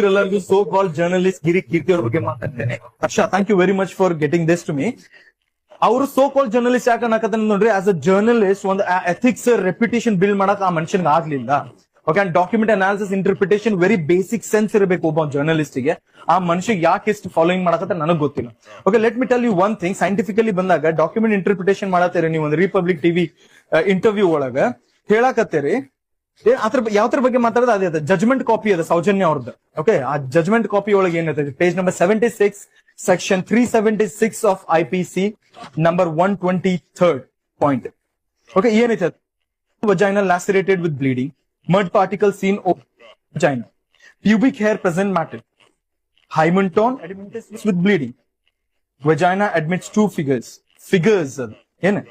ಎಲ್ಲರಿಗೂ so call journalist ಗಿರಿ ಕೀರ್ತಿ ಅವ್ರ ಬಗ್ಗೆ ಮಾತಾಡ್ತೇನೆ. Harsha, thank you very much for getting this to me. ಅವರು ಸೋ ಕಾಲ್ ಜರ್ನಲಿಸ್ಟ್ ಯಾಕೆ ಅನ್ನಕತ್ತಾನೆ ನೋಡ್ರಿ, ಆಸ್ ಅ ಜರ್ನಲಿಸ್ಟ್ ಒಂದು ಎಥಿಕ್ಸ್ ರೆಪ್ಯುಟೇಷನ್ ಬಿಲ್ಡ್ ಮಾಡಕ್ ಆ ಮನುಷ್ಯನ್ಗೆ ಆಗ್ಲಿಲ್ಲ. Okay, and document analysis interpretation very basic sense ಇರಬೇಕು ಒಬ್ಬ ಜರ್ನಲಿಸ್ಟ್ ಗೆ. ಆ ಮನುಷ್ಯಗೆ ಯಾಕೆ ಎಷ್ಟು ಫಾಲೋಯಿಂಗ್ ಮಾಡಕತ್ತ ನನಗ್ ಗೊತ್ತಿಲ್ಲ. Okay, let me tell you one thing. Scientifically ಬಂದಾಗ ಡಾಕ್ಯುಮೆಂಟ್ ಇಂಟರ್ಪ್ರಿಟೇಷನ್ ಮಾಡತ್ತೀರಿ ನೀವು ಒಂದು ರಿಪಬ್ಲಿಕ್ ಟಿವಿ ಇಂಟರ್ವ್ಯೂ ಒಳಗ ಹೇಳಕತ್ತೀರಿ. ಅದ್ರ ಯಾವ್ದ್ರ ಬಗ್ಗೆ ಮಾತಾಡೋದು ಅದೇ ಜಜ್ಮೆಂಟ್ ಕಾಪಿ ಅದ ಸೌಜನ್ಯ ಅವ್ರದ್ದು. ಓಕೆ, ಆ ಜಜ್ಮೆಂಟ್ ಕಾಪಿ ಒಳಗೆ ಏನೈತೆ, page number 76 section 376 of IPC number 123 point. Okay, ಏನೈತೆ, vagina lacerated with bleeding, mud particles seen over vagina, pubic hair present matted, hymen torn, admitted with bleeding, vagina admits 2 figures ಏನು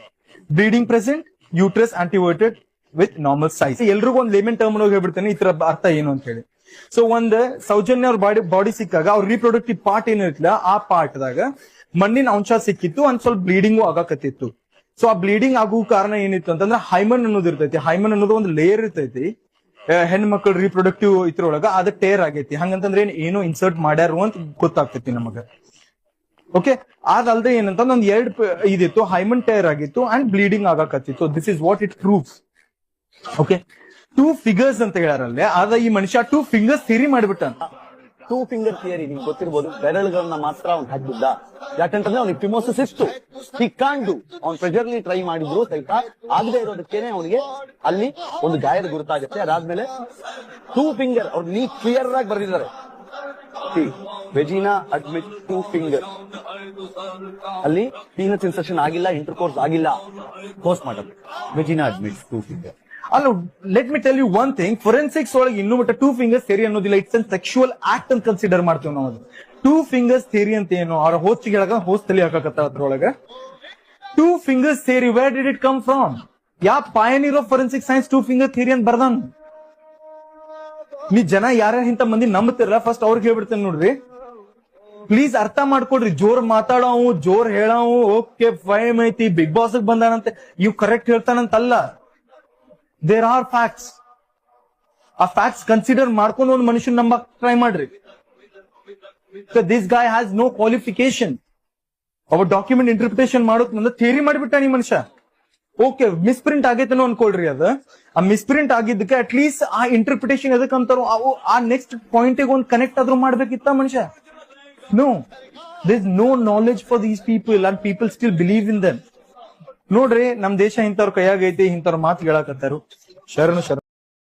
bleeding present, uterus anteverted with normal size. ಎಲ್ರಿಗೂ ಒಂದು layman term ಹೇಳ್ಬಿಡ್ತೇನೆ ಇತರ ಅರ್ಥ ಏನು ಅಂತ ಹೇಳಿ. So ಒಂದ್ ಸೌಜನ್ಯ ಅವ್ರ ಬಾಡಿ ಸಿಕ್ಕಾಗ ಅವ್ರ ರೀಪ್ರೊಡಕ್ಟಿವ್ ಪಾರ್ಟ್ ಏನಿರ್ತಿಲ್ಲ ಆ ಪಾರ್ಟ್ ದಾಗ ಮಣ್ಣಿನ ಅಂಶ ಸಿಕ್ಕಿತ್ತು, ಒಂದ್ ಸ್ವಲ್ಪ ಬ್ಲೀಡಿಂಗು ಆಗಾಕತ್ತಿತ್ತು. ಸೊ ಆ ಬ್ಲೀಡಿಂಗ್ ಆಗೋ ಕಾರಣ ಏನಿತ್ತು ಅಂತಂದ್ರೆ ಹೈಮನ್ ಅನ್ನೋದು ಇರ್ತೈತಿ. ಹೈಮನ್ ಅನ್ನೋದು ಒಂದು ಲೇಯರ್ ಇರ್ತೈತಿ ಹೆಣ್ಮಕ್ಳು ರೀಪ್ರೊಡಕ್ಟಿವ್ ಇದ್ರೊಳಗ, ಅದ ಟೇರ್ ಆಗೈತಿ. ಹಂಗಂತಂದ್ರೆ ಏನೋ ಇನ್ಸರ್ಟ್ ಮಾಡ್ಯಾರು ಅಂತ ಗೊತ್ತಾಗ್ತೈತಿ ನಮಗ. ಓಕೆ, ಅದಲ್ದೆ ಏನಂತ ಒಂದ್ 2 ಇದಿತ್ತು, ಹೈಮನ್ ಟೇರ್ ಆಗಿತ್ತು ಅಂಡ್ ಬ್ಲೀಡಿಂಗ್ ಆಗಾಕತ್ತಿತ್ತು. This is what it proves. Okay, 2 figures ಅಂತ ಹೇಳಾರಲ್ಲೇ, ಆದ ಈ ಮನುಷ್ಯ 2 ಫಿಂಗರ್ಸ್ ಥಿಯರಿ ಮಾಡ್ಬಿಟ್ಟ. 2 ಫಿಂಗರ್ ಥಿಯರಿ ನಿಮ್ಗೆ ಗೊತ್ತಿರ್ಬೋದು. ಬೆರಳುಗಳನ್ನ ಮಾತ್ರ ಅವ್ನು ಹಾಕಿದ್ದ, ಯಾಕಂತಂದ್ರೆ ಅವ್ನಿಗೆ ಫಿಮೋಸಿಸ್ ಇತ್ತು. ಹಿ ಕಾಂಟ್ ಡು, ಅವ್ನು ಪ್ರೆಷರ್ಲಿ ಟ್ರೈ ಮಾಡಿದ್ರು ಸಹಿತ ಆಗದೆ ಇರೋದಕ್ಕೇನೆ ಅವನಿಗೆ ಅಲ್ಲಿ ಒಂದು ಗಾಯದ ಗುರುತಾಗುತ್ತೆ. ಅದಾದ್ಮೇಲೆ 2 ಫಿಂಗರ್ ಅವ್ರು ನೀ ಕ್ಲಿಯರ್ ಆಗಿ ಬರೆದಿದ್ದಾರೆ. ವೆಜಿನಾ ಅಡ್ಮಿಟ್ 2 ಫಿಂಗರ್, ಅಲ್ಲಿ ಪೀನಸ್ ಇನ್ಸರ್ಷನ್ ಆಗಿಲ್ಲ, ಇಂಟರ್ಕೋರ್ಸ್ ಆಗಿಲ್ಲ, ಪೋಸ್ಟ್ ಮಾಡೋದು ವೆಜಿನಾ ಅಡ್ಮಿಟ್ 2 ಫಿಂಗರ್. ಅಲ್ಲ, let me tell you one thing, forensics ಒಳಗೆ ಇನ್ನೂ ಮಟ್ಟ 2 ಫಿಂಗರ್ಸ್ ಥಿಯರಿ ಅನ್ನೋದಿಲ್ಲ. ಇಟ್ಸ್ ಅನ್ ಸೆಕ್ಷುವಲ್ ಆಕ್ಟ್ ಅಂತ ಕನ್ಸಿಡರ್ ಮಾಡ್ತೀವಿ ನಾವು. 2 ಫಿಂಗರ್ಸ್ ಥಿಯರಿ ಅಂತ ಏನು ಅವ್ರ ಹೋಸ್ಟಿಗೆ ಹೇಳಕ ಹೋಸ್ಟ್ ತಲೆ ಹಾಕತ್ತ ಅದ್ರೊಳಗ 2 fingers theory, where did it come from? Yeah ಪಯನೀರ್ of forensic science 2 finger theory ಅಂತ ಬರ್ದಾನ? ನೀ ಜನ ಯಾರ್ಯಾರ ಇಂತ ಮಂದಿ ನಂಬತಿರಲ್ಲ, ಫಸ್ಟ್ ಅವ್ರಿಗೆ ಹೇಳ್ಬಿಡ್ತೇನೆ ನೋಡ್ರಿ, ಪ್ಲೀಸ್ ಅರ್ಥ ಮಾಡ್ಕೊಡ್ರಿ. ಜೋರ್ ಮಾತಾಡವು, ಜೋರ್ ಹೇಳವು, ಓಕೆ ಫೈಮ್ ಐತಿ, ಬಿಗ್ ಬಾಸ್ ಬಂದಾನಂತೆ ಇವ್ ಕರೆಕ್ಟ್ ಹೇಳ್ತಾನಂತಲ್ಲ. There are facts. ಆ ಫ್ಯಾಕ್ಟ್ಸ್ ಕನ್ಸಿಡರ್ ಮಾಡ್ಕೊಂಡು ಒಂದು ಮನುಷ್ಯನ್ ನಂಬಕ್ ಟ್ರೈ ಮಾಡ್ರಿ. This guy has no qualification. ಅವ ಡಾಕ್ಯುಮೆಂಟ್ ಇಂಟರ್ಪ್ರಿಟೇಷನ್ ಮಾಡೋದ್ ನಂದು ಥಿಯರಿ ಮಾಡಿಬಿಟ್ಟ ಈ ಮನುಷ್ಯ. ಓಕೆ, ಮಿಸ್ಪ್ರಿಂಟ್ ಆಗೈತೇನೋ ಅನ್ಕೊಳ್ರಿ. ಅದ ಆ ಮಿಸ್ಪ್ರಿಂಟ್ ಆಗಿದ್ದಕ್ಕೆ ಅಟ್ ಲೀಸ್ಟ್ ಆ ಇಂಟರ್ಪ್ರಿಟೇಷನ್ ಎದಕ್ ಅಂತಾರೋ ಆ ನೆಕ್ಸ್ಟ್ ಪಾಯಿಂಟ್ ಒಂದು ಕನೆಕ್ಟ್ ಆದ್ರೂ ಮಾಡ್ಬೇಕಿತ್ತ ಮನುಷ್ಯ. No, there is no knowledge for these people and people still believe in them. ನೋಡ್ರಿ, ನಮ್ ದೇಶ ಇಂಥವ್ರ ಕೈಯಾಗೈತಿ, ಇಂಥವ್ರ ಮಾತು ಹೇಳಕತ್ತಾರು. ಶರಣು ಶರಣ.